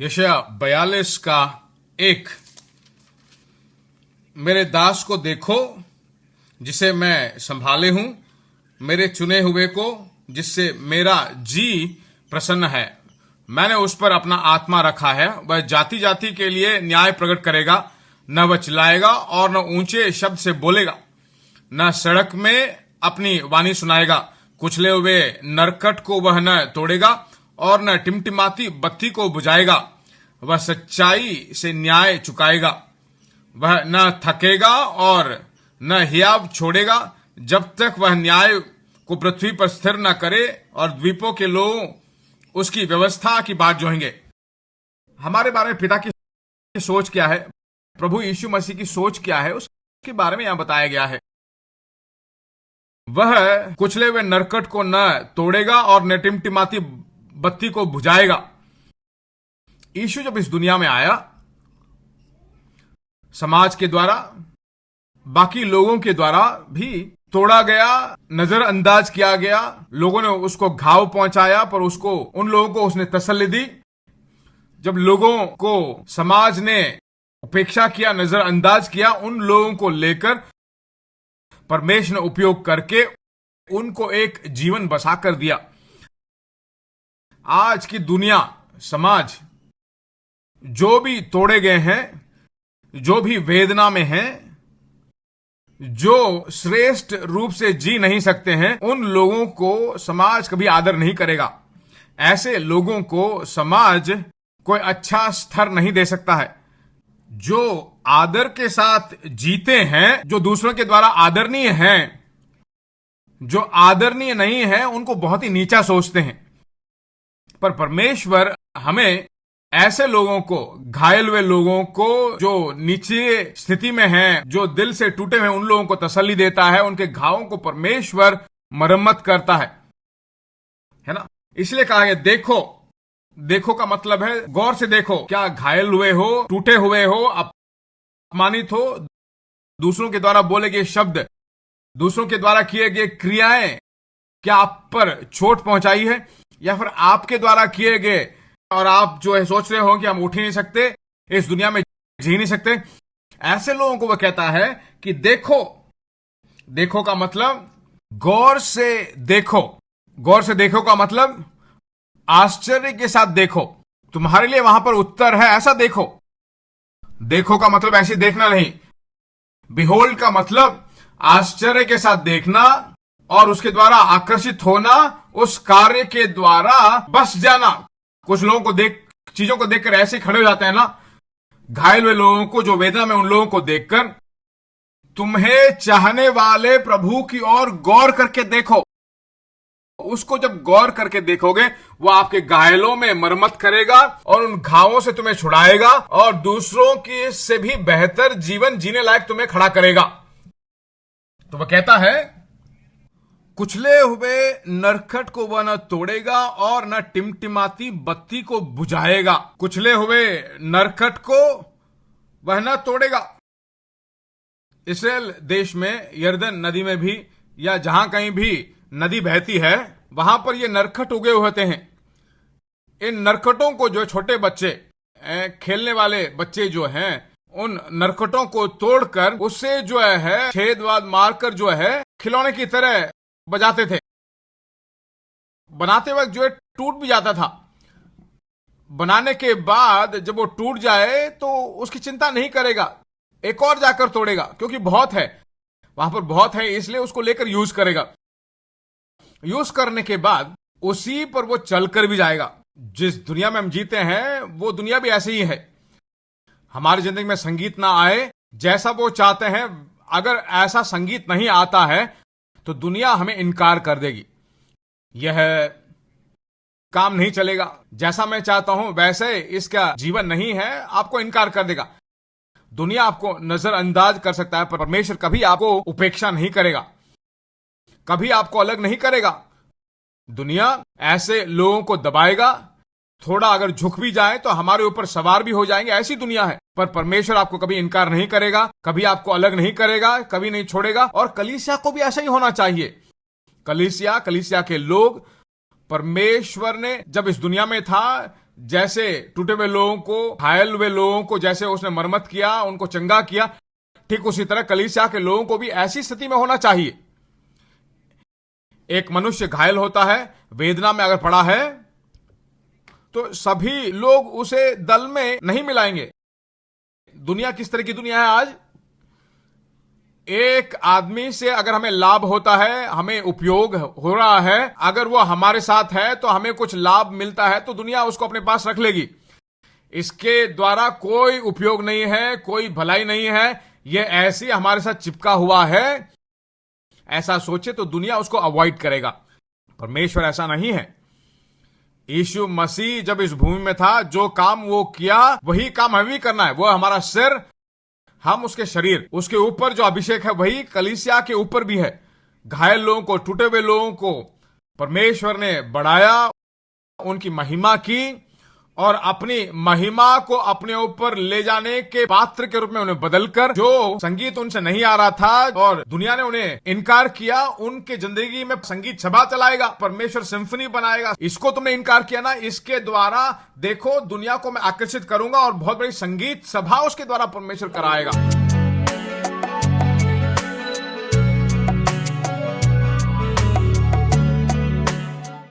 यशायाह 42 का 1। मेरे दास को देखो जिसे मैं संभाले हूं, मेरे चुने हुए को जिससे मेरा जी प्रसन्न है। मैंने उस पर अपना आत्मा रखा है। वह जाति जाति के लिए न्याय प्रकट करेगा। न वह चिल्लाएगा और न ऊंचे शब्द से बोलेगा, न सड़क में अपनी वाणी सुनाएगा। कुचले हुए नरकट को वह न तोड़ेगा और न टिमटिमाती बत्ती को बुझाएगा। वह सच्चाई से न्याय चुकाएगा। वह न थकेगा और न हियाव छोड़ेगा जब तक वह न्याय को पृथ्वी पर स्थिर न करे और द्वीपों के लोग उसकी व्यवस्था की बात जोहेंगे। हमारे बारे में पिता की सोच क्या है, प्रभु यीशु मसीह की सोच क्या है, उसके बारे में यहां बताया गया है। वह कुचले हुए नरकट को न तोड़ेगा और न टिमटिमाती बत्ती को बुझाएगा। यीशु जब इस दुनिया में आया, समाज के द्वारा, बाकी लोगों के द्वारा भी तोड़ा गया, नजरअंदाज किया गया। लोगों ने उसको घाव पहुंचाया, पर उसको उन लोगों को उसने तसल्ली दी। जब लोगों को समाज ने उपेक्षा किया, नजरअंदाज किया, उन लोगों को लेकर परमेश्वर ने उपयोग करके उनको एक जीवन बसाकर दिया। आज की दुनिया, समाज जो भी तोड़े गए हैं, जो भी वेदना में हैं, जो श्रेष्ठ रूप से जी नहीं सकते हैं, उन लोगों को समाज कभी आदर नहीं करेगा। ऐसे लोगों को समाज कोई अच्छा स्तर नहीं दे सकता है। जो आदर के साथ जीते हैं, जो दूसरों के द्वारा आदरणीय हैं, जो आदरणीय नहीं है, उनको बहुत ही नीचा सोचते हैं। पर परमेश्वर हमें ऐसे लोगों को, घायल हुए लोगों को, जो नीचे स्थिति में हैं, जो दिल से टूटे हुए, उन लोगों को तसल्ली देता है। उनके घावों को परमेश्वर मरम्मत करता है ना। इसलिए कहा गया देखो। देखो का मतलब है गौर से देखो। क्या घायल हुए हो, टूटे हुए हो, अपमानित हो, दूसरों के द्वारा बोले गए शब्द, दूसरों के द्वारा किए गए क्रियाएं क्या आप पर चोट पहुंचाई है, या फिर आपके द्वारा किए गए और आप जो है सोच रहे हो कि हम उठ ही नहीं सकते, इस दुनिया में जी नहीं सकते, ऐसे लोगों को वह कहता है कि देखो। देखो का मतलब गौर से देखो। गौर से देखो का मतलब आश्चर्य के साथ देखो। तुम्हारे लिए वहां पर उत्तर है, ऐसा देखो। देखो का मतलब ऐसे देखना नहीं। बिहोल्ड का मतलब आश्चर्य के साथ देखना और उसके द्वारा आकर्षित होना, उस कार्य के द्वारा बस जाना। कुछ लोगों को चीजों को देखकर ऐसे खड़े हो जाते हैं ना, घायल हुए लोगों को, जो वेदना में, उन लोगों को देखकर। तुम्हें चाहने वाले प्रभु की ओर गौर करके देखो। उसको जब गौर करके देखोगे, वो आपके घायलों में मरम्मत करेगा और उन घावों से तुम्हें छुड़ाएगा और दूसरों की से भी बेहतर जीवन जीने लायक तुम्हें खड़ा करेगा। तो वह कहता है कुचले हुए नरकट को वह न तोड़ेगा और न टिमटिमाती बत्ती को बुझाएगा। कुचले हुए नरकट को वह न तोड़ेगा। इस्राएल देश में यरदन नदी में भी, या जहां कहीं भी नदी बहती है, वहां पर ये नरकट उगे हुए होते हैं। इन नरकटों को जो छोटे बच्चे, खेलने वाले बच्चे जो हैं, उन नरकटों को तोड़कर उससे जो है छेद वाद मारकर जो है खिलौने की तरह बजाते थे। बनाते वक्त जो है टूट भी जाता था। बनाने के बाद जब वो टूट जाए तो उसकी चिंता नहीं करेगा, एक और जाकर तोड़ेगा, क्योंकि बहुत है, वहां पर बहुत है, इसलिए उसको लेकर यूज करेगा। यूज करने के बाद उसी पर वो चलकर भी जाएगा। जिस दुनिया में हम जीते हैं, वो दुनिया भी ऐसे ही है। हमारी जिंदगी में संगीत ना आए जैसा वो चाहते हैं, अगर ऐसा संगीत नहीं आता है तो दुनिया हमें इनकार कर देगी। यह काम नहीं चलेगा, जैसा मैं चाहता हूं वैसे इसका जीवन नहीं है, आपको इनकार कर देगा। दुनिया आपको नजरअंदाज कर सकता है, पर परमेश्वर कभी आपको उपेक्षा नहीं करेगा, कभी आपको अलग नहीं करेगा। दुनिया ऐसे लोगों को दबाएगा, थोड़ा अगर झुक भी जाए तो हमारे ऊपर सवार भी हो जाएंगे, ऐसी दुनिया है। पर परमेश्वर आपको कभी इनकार नहीं करेगा, कभी आपको अलग नहीं करेगा, कभी नहीं छोड़ेगा। और कलीसिया को भी ऐसा ही होना चाहिए। कलीसिया के लोग, परमेश्वर ने जब इस दुनिया में था, जैसे टूटे हुए लोगों को, घायल हुए लोगों को जैसे उसने मरम्मत किया, उनको चंगा किया, ठीक उसी तरह कलीसिया के लोगों को भी ऐसी स्थिति में होना चाहिए। एक मनुष्य घायल होता है, वेदना में अगर पड़ा है, तो सभी लोग उसे दल में नहीं मिलाएंगे। दुनिया किस तरह की दुनिया है आज? एक आदमी से अगर हमें लाभ होता है, हमें उपयोग हो रहा है, अगर वो हमारे साथ है तो हमें कुछ लाभ मिलता है, तो दुनिया उसको अपने पास रख लेगी। इसके द्वारा कोई उपयोग नहीं है, कोई भलाई नहीं है, ये ऐसी हमारे साथ चिपका हुआ है, ऐसा सोचे तो दुनिया उसको अवॉइड करेगा। परमेश्वर ऐसा नहीं है। यीशु मसीह जब इस भूमि में था, जो काम वो किया वही काम हमें भी करना है। वो हमारा सिर, हम उसके शरीर। उसके ऊपर जो अभिषेक है वही कलीसिया के ऊपर भी है। घायल लोगों को, टूटे हुए लोगों को परमेश्वर ने बढ़ाया, उनकी महिमा की और अपनी महिमा को अपने ऊपर ले जाने के पात्र के रूप में उन्हें बदलकर, जो संगीत उनसे नहीं आ रहा था और दुनिया ने उन्हें इनकार किया, उनके जिंदगी में संगीत सभा चलाएगा, परमेश्वर सिम्फनी बनाएगा। इसको तुमने इनकार किया ना, इसके द्वारा देखो दुनिया को मैं आकर्षित करूंगा और बहुत बड़ी संगीत सभा उसके द्वारा परमेश्वर कराएगा।